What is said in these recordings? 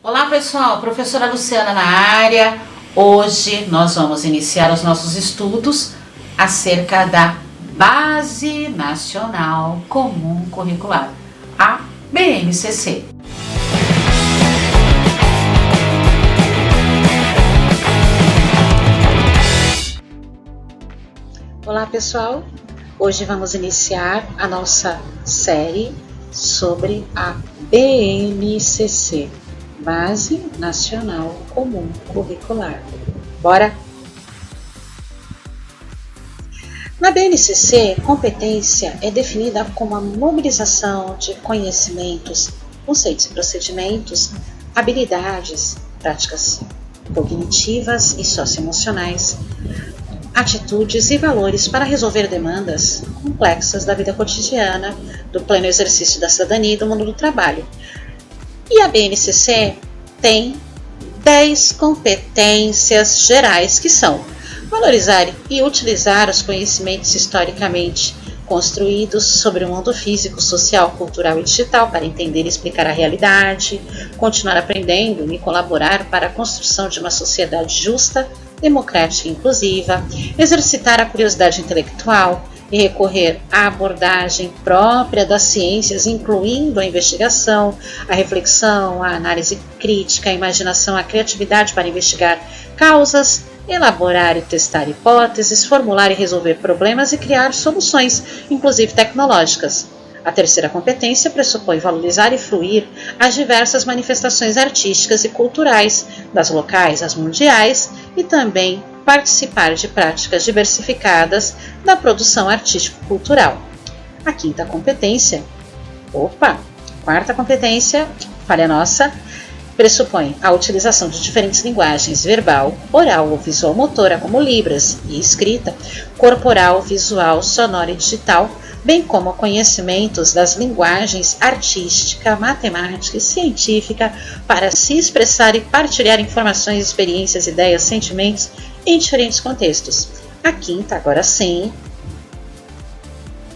Olá pessoal, professora Luciana na área. Hoje nós vamos iniciar os nossos estudos acerca da Base Nacional Comum Curricular, a BNCC. Olá pessoal, hoje vamos iniciar a nossa série sobre a BNCC, Base Nacional Comum Curricular. Bora? Na BNCC, competência é definida como a mobilização de conhecimentos, conceitos e procedimentos, habilidades, práticas cognitivas e socioemocionais, atitudes e valores para resolver demandas complexas da vida cotidiana, do pleno exercício da cidadania e do mundo do trabalho. E a BNCC tem 10 competências gerais que são: valorizar e utilizar os conhecimentos historicamente construídos sobre o mundo físico, social, cultural e digital para entender e explicar a realidade, continuar aprendendo e colaborar para a construção de uma sociedade justa, democrática e inclusiva, exercitar a curiosidade intelectual e recorrer à abordagem própria das ciências, incluindo a investigação, a reflexão, a análise crítica, a imaginação, a criatividade para investigar causas, elaborar e testar hipóteses, formular e resolver problemas e criar soluções, inclusive tecnológicas. A terceira competência pressupõe valorizar e fruir as diversas manifestações artísticas e culturais, das locais às mundiais, e também participar de práticas diversificadas da produção artístico-cultural. A quarta competência, falha nossa, pressupõe a utilização de diferentes linguagens verbal, oral ou visual motora, como libras, e escrita, corporal, visual, sonora e digital, bem como conhecimentos das linguagens artística, matemática e científica para se expressar e partilhar informações, experiências, ideias, sentimentos em diferentes contextos. A quinta, agora sim,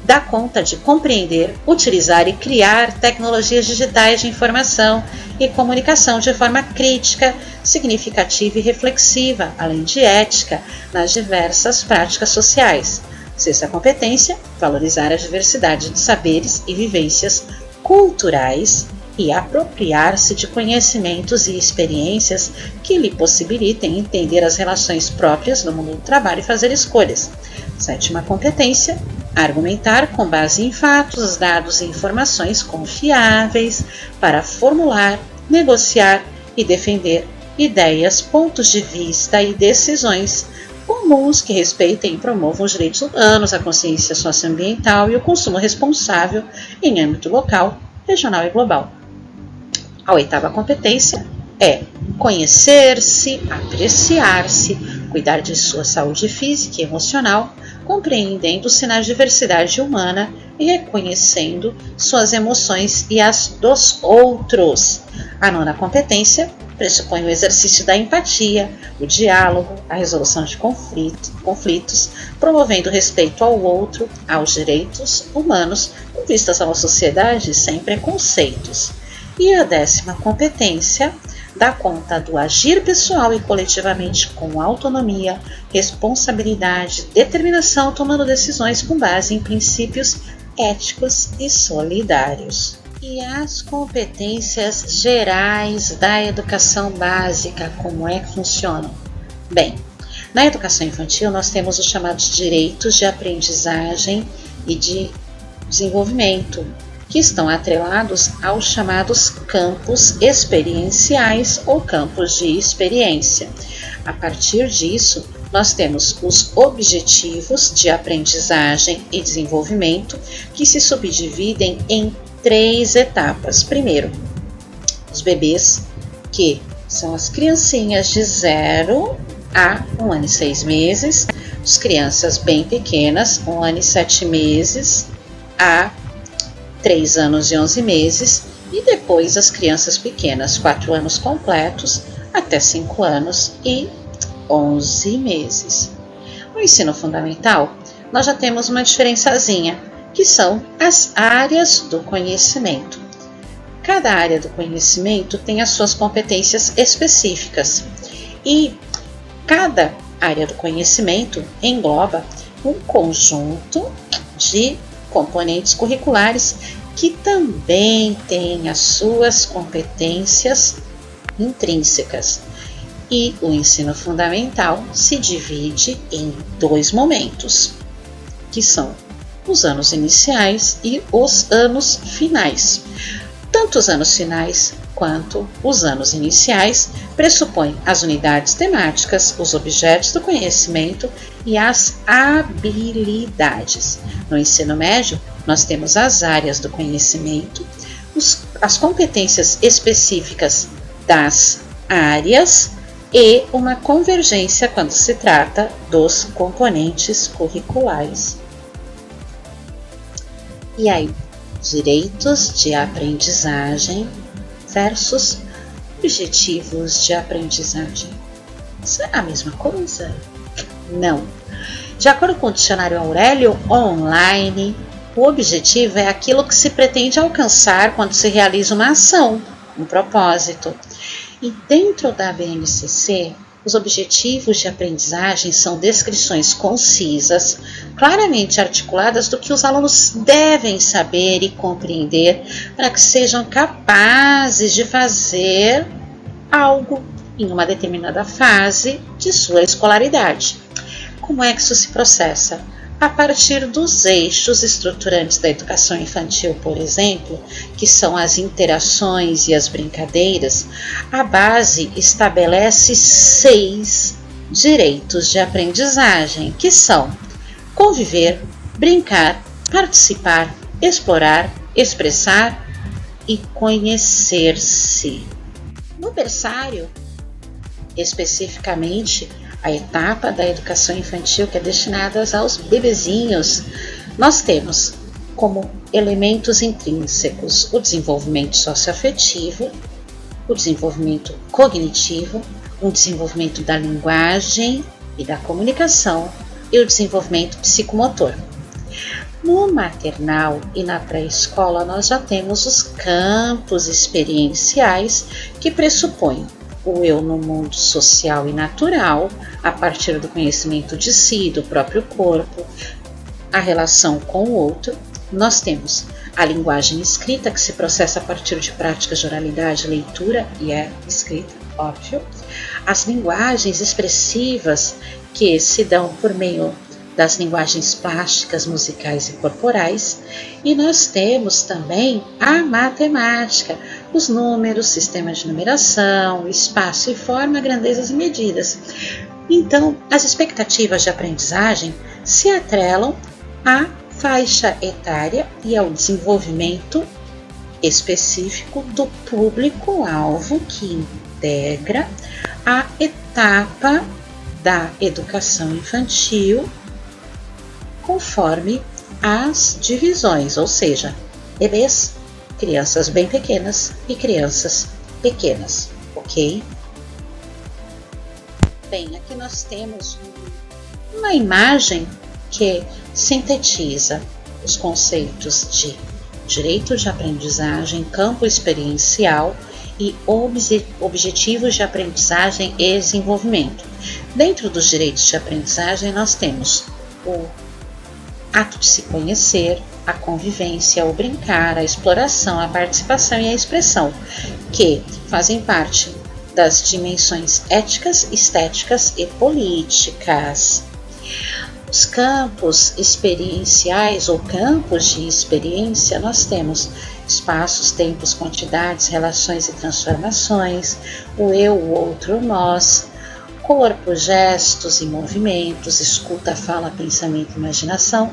dá conta de compreender, utilizar e criar tecnologias digitais de informação e comunicação de forma crítica, significativa e reflexiva, além de ética, nas diversas práticas sociais. Sexta competência, valorizar a diversidade de saberes e vivências culturais e apropriar-se de conhecimentos e experiências que lhe possibilitem entender as relações próprias no mundo do trabalho e fazer escolhas. Sétima competência, argumentar com base em fatos, dados e informações confiáveis para formular, negociar e defender ideias, pontos de vista e decisões comuns que respeitem e promovam os direitos humanos, a consciência socioambiental e o consumo responsável em âmbito local, regional e global. A oitava competência é conhecer-se, apreciar-se, cuidar de sua saúde física e emocional, compreendendo os sinais de diversidade humana e reconhecendo suas emoções e as dos outros. A nona competência pressupõe o exercício da empatia, o diálogo, a resolução de conflitos, promovendo o respeito ao outro, aos direitos humanos, com vistas a uma sociedade sem preconceitos. E a 10ª competência dá conta do agir pessoal e coletivamente com autonomia, responsabilidade, determinação, tomando decisões com base em princípios éticos e solidários. E as competências gerais da educação básica, como é que funcionam? Bem, na educação infantil nós temos os chamados direitos de aprendizagem e de desenvolvimento, que estão atrelados aos chamados campos experienciais ou campos de experiência. A partir disso, nós temos os objetivos de aprendizagem e desenvolvimento, que se subdividem em 3 etapas. Primeiro, os bebês, que são as criancinhas de 0 a 1 ano e 6 meses, as crianças bem pequenas, 1 ano e 7 meses a 3 anos e 11 meses, e depois as crianças pequenas, 4 anos completos até 5 anos e 11 meses. No ensino fundamental, nós já temos uma diferençazinha, que são as áreas do conhecimento. Cada área do conhecimento tem as suas competências específicas e cada área do conhecimento engloba um conjunto de componentes curriculares que também têm as suas competências intrínsecas. E o ensino fundamental se divide em 2 momentos, que são os anos iniciais e os anos finais. Tanto os anos finais quanto os anos iniciais pressupõem as unidades temáticas, os objetos do conhecimento e as habilidades. No ensino médio, nós temos as áreas do conhecimento, as competências específicas das áreas e uma convergência quando se trata dos componentes curriculares. E aí, direitos de aprendizagem versus objetivos de aprendizagem. Isso é a mesma coisa? Não. De acordo com o dicionário Aurélio Online, o objetivo é aquilo que se pretende alcançar quando se realiza uma ação, um propósito. E dentro da BNCC, os objetivos de aprendizagem são descrições concisas, claramente articuladas do que os alunos devem saber e compreender para que sejam capazes de fazer algo em uma determinada fase de sua escolaridade. Como é que isso se processa? A partir dos eixos estruturantes da educação infantil, por exemplo, que são as interações e as brincadeiras, a base estabelece 6 direitos de aprendizagem, que são conviver, brincar, participar, explorar, expressar e conhecer-se. No berçário, especificamente, a etapa da educação infantil que é destinada aos bebezinhos, nós temos como elementos intrínsecos o desenvolvimento socioafetivo, o desenvolvimento cognitivo, o desenvolvimento da linguagem e da comunicação e o desenvolvimento psicomotor. No maternal e na pré-escola nós já temos os campos experienciais que pressupõem o eu no mundo social e natural, a partir do conhecimento de si, do próprio corpo, a relação com o outro. Nós temos a linguagem escrita, que se processa a partir de práticas de oralidade, leitura e escrita, óbvio. As linguagens expressivas, que se dão por meio das linguagens plásticas, musicais e corporais. E nós temos também a matemática, os números, sistema de numeração, espaço e forma, grandezas e medidas. Então, as expectativas de aprendizagem se atrelam à faixa etária e ao desenvolvimento específico do público-alvo que integra a etapa da educação infantil conforme as divisões, ou seja, bebês, crianças bem pequenas e crianças pequenas, ok? Bem, aqui nós temos uma imagem que sintetiza os conceitos de direito de aprendizagem, campo experiencial e objetivos de aprendizagem e desenvolvimento. Dentro dos direitos de aprendizagem nós temos o ato de se conhecer, a convivência, o brincar, a exploração, a participação e a expressão, que fazem parte das dimensões éticas, estéticas e políticas. Os campos experienciais ou campos de experiência, nós temos espaços, tempos, quantidades, relações e transformações, o eu, o outro, o nós, corpo, gestos e movimentos, escuta, fala, pensamento e imaginação,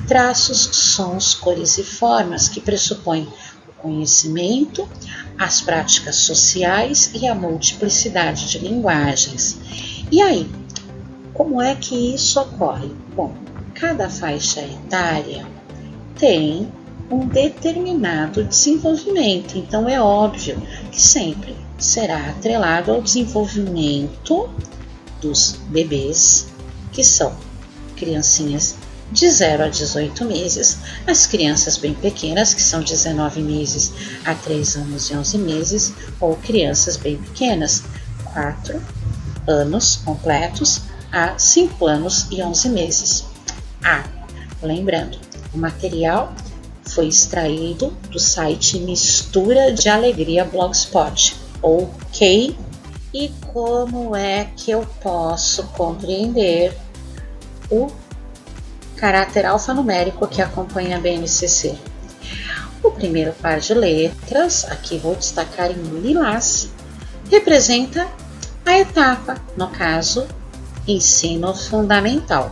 traços, sons, cores e formas que pressupõem o conhecimento, as práticas sociais e a multiplicidade de linguagens. E aí, como é que isso ocorre? Bom, cada faixa etária tem um determinado desenvolvimento, então é óbvio que sempre será atrelado ao desenvolvimento dos bebês, que são criancinhas de 0 a 18 meses, as crianças bem pequenas, que são 19 meses a 3 anos e 11 meses, ou crianças bem pequenas, 4 anos completos a 5 anos e 11 meses. Lembrando, o material foi extraído do site Mistura de Alegria Blogspot, ok? E como é que eu posso compreender o caráter alfanumérico que acompanha a BNCC? O primeiro par de letras, aqui vou destacar em lilás, representa a etapa, no caso, ensino fundamental.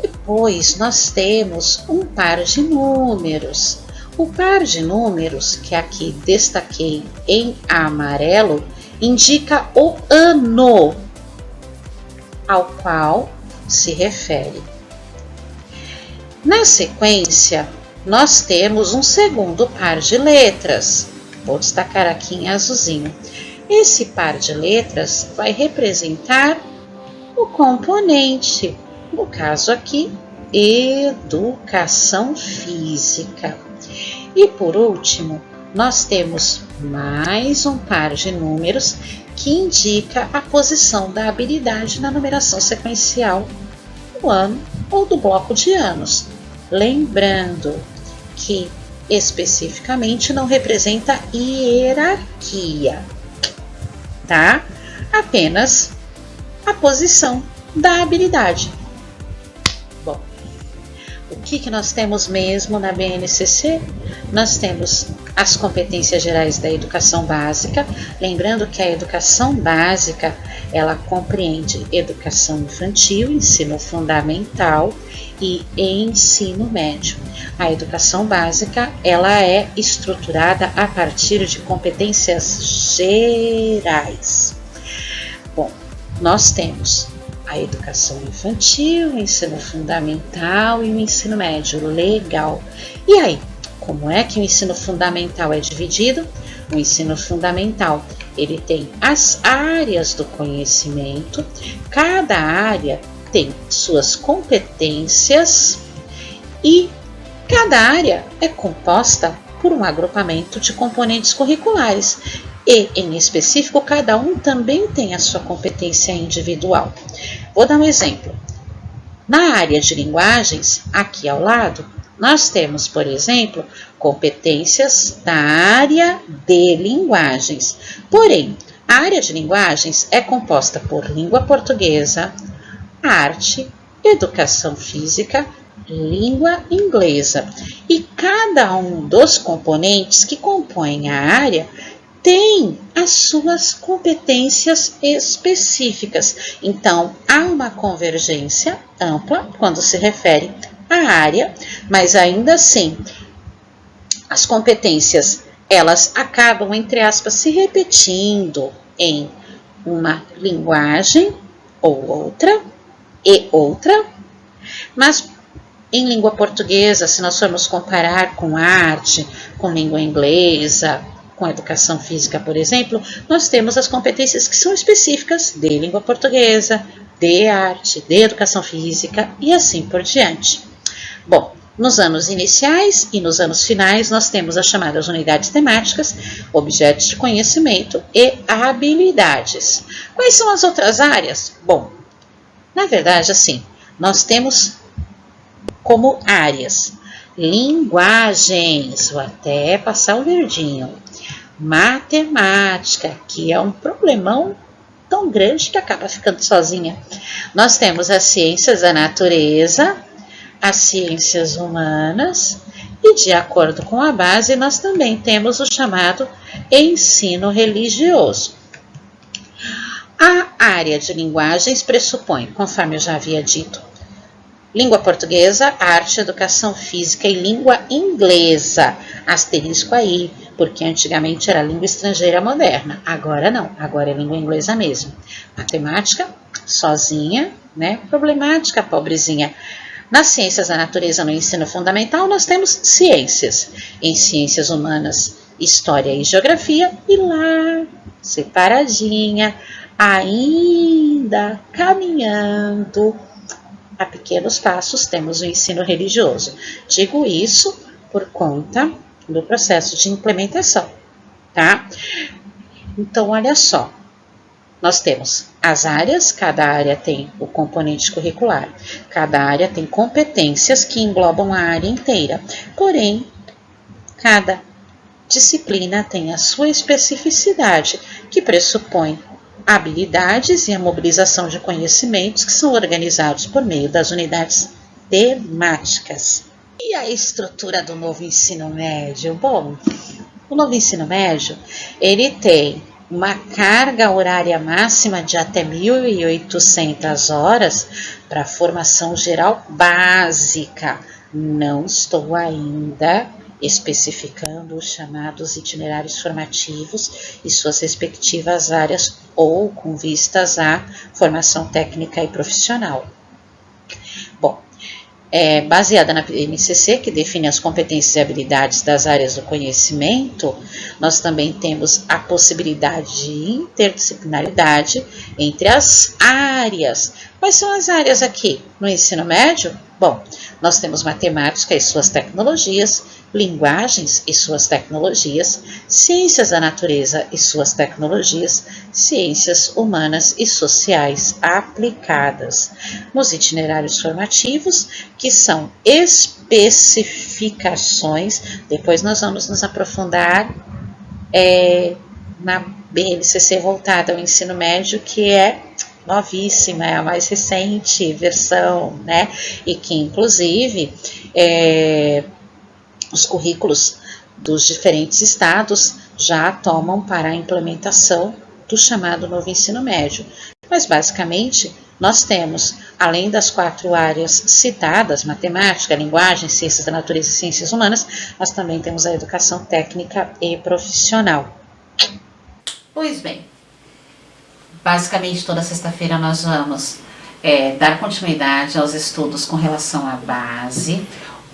Depois nós temos um par de números. O par de números, que aqui destaquei em amarelo, indica o ano ao qual se refere. Na sequência, nós temos um segundo par de letras. Vou destacar aqui em azulzinho. Esse par de letras vai representar o componente, no caso aqui, educação física. E por último, nós temos mais um par de números que indica a posição da habilidade na numeração sequencial do ano ou do bloco de anos. Lembrando que especificamente não representa hierarquia, tá? Apenas a posição da habilidade. Bom, o que nós temos mesmo na BNCC? Nós temos as competências gerais da educação básica, lembrando que a educação básica, ela compreende educação infantil, ensino fundamental e ensino médio. A educação básica, ela é estruturada a partir de competências gerais. Bom, nós temos a educação infantil, o ensino fundamental e o ensino médio. Legal. E aí, como é que o ensino fundamental é dividido? O ensino fundamental, ele tem as áreas do conhecimento, cada área tem suas competências e cada área é composta por um agrupamento de componentes curriculares e, em específico, cada um também tem a sua competência individual. Vou dar um exemplo. Na área de linguagens, aqui ao lado, nós temos, por exemplo, competências da área de linguagens. Porém, a área de linguagens é composta por língua portuguesa, arte, educação física, língua inglesa. E cada um dos componentes que compõem a área tem as suas competências específicas. Então, há uma convergência ampla quando se refere à área, mas ainda assim, as competências, elas acabam, entre aspas, se repetindo em uma linguagem ou outra, mas em língua portuguesa, se nós formos comparar com arte, com língua inglesa, com educação física, por exemplo, nós temos as competências que são específicas de língua portuguesa, de arte, de educação física e assim por diante. Bom, nos anos iniciais e nos anos finais, nós temos as chamadas unidades temáticas, objetos de conhecimento e habilidades. Quais são as outras áreas? Bom, na verdade, assim, nós temos como áreas linguagens, vou até passar o verdinho, matemática, que é um problemão tão grande que acaba ficando sozinha. Nós temos as ciências da natureza, as ciências humanas e, de acordo com a base, nós também temos o chamado ensino religioso. A área de linguagens pressupõe, conforme eu já havia dito, língua portuguesa, arte, educação física e língua inglesa. Asterisco aí, porque antigamente era língua estrangeira moderna. Agora não, agora é língua inglesa mesmo. Matemática, sozinha, né? Problemática, pobrezinha. Nas ciências da natureza, no ensino fundamental, nós temos ciências. Em ciências humanas, história e geografia. E lá, separadinha, ainda caminhando, a pequenos passos, temos o ensino religioso. Digo isso por conta do processo de implementação, tá? Então, olha só, nós temos as áreas, cada área tem o componente curricular, cada área tem competências que englobam a área inteira, porém, cada disciplina tem a sua especificidade, que pressupõe habilidades e a mobilização de conhecimentos que são organizados por meio das unidades temáticas. E a estrutura do novo ensino médio? Bom, o novo ensino médio, ele tem uma carga horária máxima de até 1.800 horas para formação geral básica. Não estou ainda especificando os chamados itinerários formativos e suas respectivas áreas ou com vistas à formação técnica e profissional. Bom, baseada na BNCC, que define as competências e habilidades das áreas do conhecimento, nós também temos a possibilidade de interdisciplinaridade entre as áreas. Quais são as áreas aqui no ensino médio? Bom, nós temos matemática e suas tecnologias, linguagens e suas tecnologias, ciências da natureza e suas tecnologias, ciências humanas e sociais aplicadas. Nos itinerários formativos, que são especificações, depois nós vamos nos aprofundar na BNCC voltada ao ensino médio, que é novíssima, é a mais recente versão, né? E que, inclusive, os currículos dos diferentes estados já tomam para a implementação do chamado novo ensino médio. Mas, basicamente, nós temos, além das 4 áreas citadas, matemática, linguagem, ciências da natureza e ciências humanas, nós também temos a educação técnica e profissional. Pois bem, basicamente toda sexta-feira nós vamos dar continuidade aos estudos com relação à base.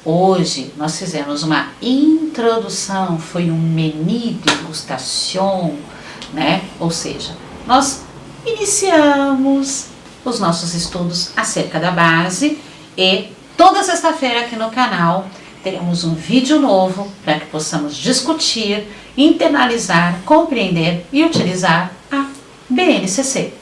Hoje nós fizemos uma introdução, foi um menu degustation, né? Ou seja, nós iniciamos os nossos estudos acerca da base e toda sexta-feira aqui no canal teremos um vídeo novo para que possamos discutir, internalizar, compreender e utilizar a BNCC.